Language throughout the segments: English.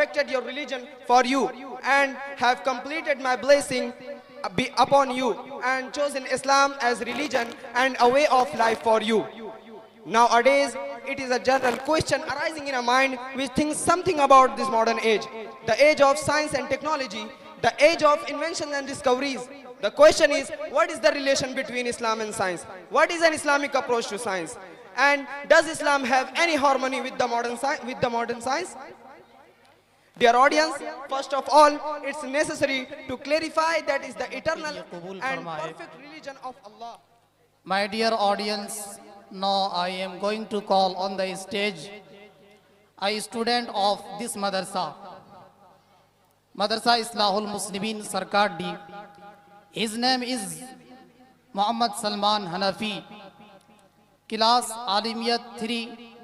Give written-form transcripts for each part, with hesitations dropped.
perfected your religion for you and have completed my blessing be upon you and chosen Islam as religion and a way of life for you. Nowadays, it is a general question arising in a mind which thinks something about this modern age, the age of science and technology, the age of inventions and discoveries. The question is, what is the relation between Islam and science? What is an Islamic approach to science? And does Islam have any harmony with the modern science? Dear audience, first of all, it's necessary to clarify that is the eternal and perfect religion of Allah. My dear audience, now I am going to call on the stage a student of this madrasa, Madrasa Islahul Muslimin Sarkar. His name is Muhammad Salman Hanafi, class Alimiyat 3.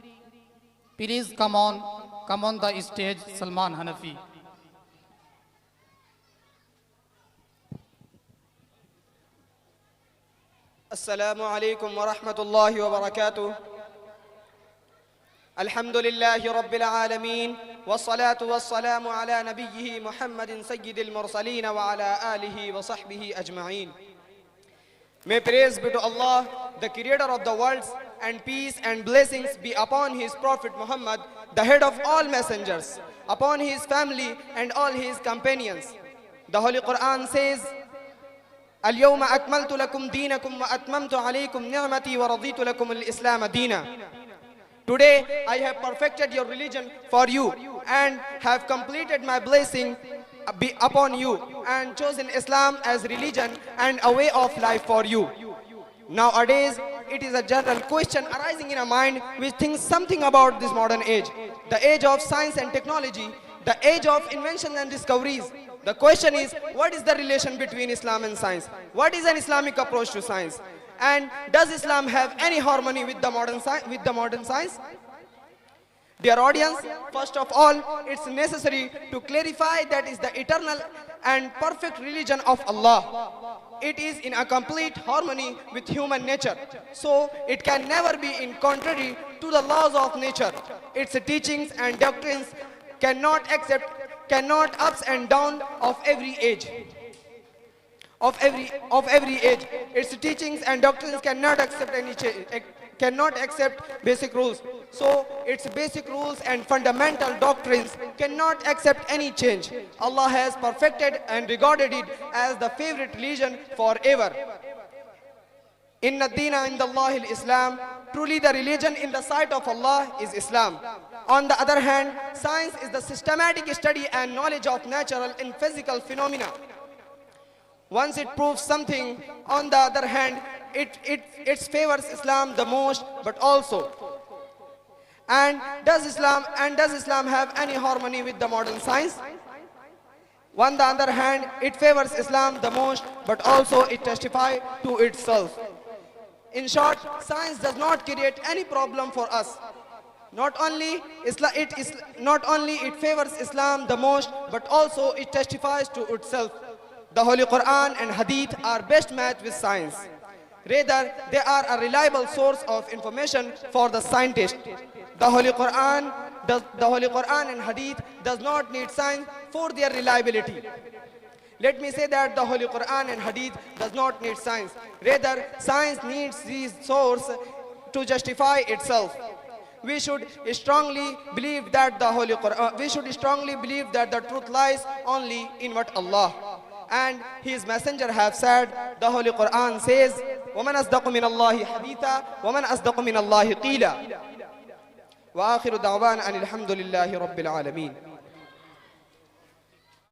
Please come on the stage, Salman Hanafi. Assalamu alaikum wa rahmatullahi wa barakatuh. Alhamdulillahi rabbil alameen. Wassalatu wassalamu ala nabiyyihi Muhammadin sayyidil mursaleen wa ala alihi wa sahbihi ajma'een. May praise be to Allah, the creator of the worlds, and peace and blessings be upon his prophet Muhammad, the head of all messengers, upon his family and all his companions. The Holy Quran says, اليوم أكملت لكم دينكم وأتممت عليكم نعمتي ورضيت لكم الإسلام دينا. Today I have perfected your religion for you and have completed my blessing be upon you and chosen Islam as religion and a way of life for you. Nowadays, it is a general question arising in a mind which thinks something about this modern age, the age of science and technology, the age of inventions and discoveries. The question is, what is the relation between Islam and science? What is an Islamic approach to science? And does Islam have any harmony with the modern science? Dear audience, first of all, it's necessary to clarify that is the eternal and perfect religion of Allah. It is in a complete harmony with human nature, so it can never be in contrary to the laws of nature. Its teachings and doctrines cannot ups and downs of every age. Of every age, its teachings and doctrines cannot accept basic rules. So its basic rules and fundamental doctrines cannot accept any change. Allah has perfected and regarded it as the favorite religion forever. Inna Deena indallahi al-Islam. Truly the religion in the sight of Allah is Islam. On the other hand, science is the systematic study and knowledge of natural and physical phenomena. Once it proves something, on the other hand, it favors Islam the most, but also. And does Islam have any harmony with the modern science? On the other hand, it favors Islam the most, but also it testifies to itself. In short, science does not create any problem for us. Not only it favors Islam the most, but also it testifies to itself. The Holy Quran and Hadith are best matched with science. Rather, they are a reliable source of information for the scientist. The Holy Quran and Hadith does not need science for their reliability. Let me say that the Holy Quran and Hadith does not need science. Rather, science needs these sources to justify itself. We should strongly believe that the truth lies only in what Allah and His Messenger have said. The Holy Quran says, وَمَنْ أَصْدَقُ مِنَ اللَّهِ حَدِيثًا وَمَنْ أَصْدَقُ مِنَ اللَّهِ قِيلًا. وآخر دعوانا أن الحمد لله رب العالمين.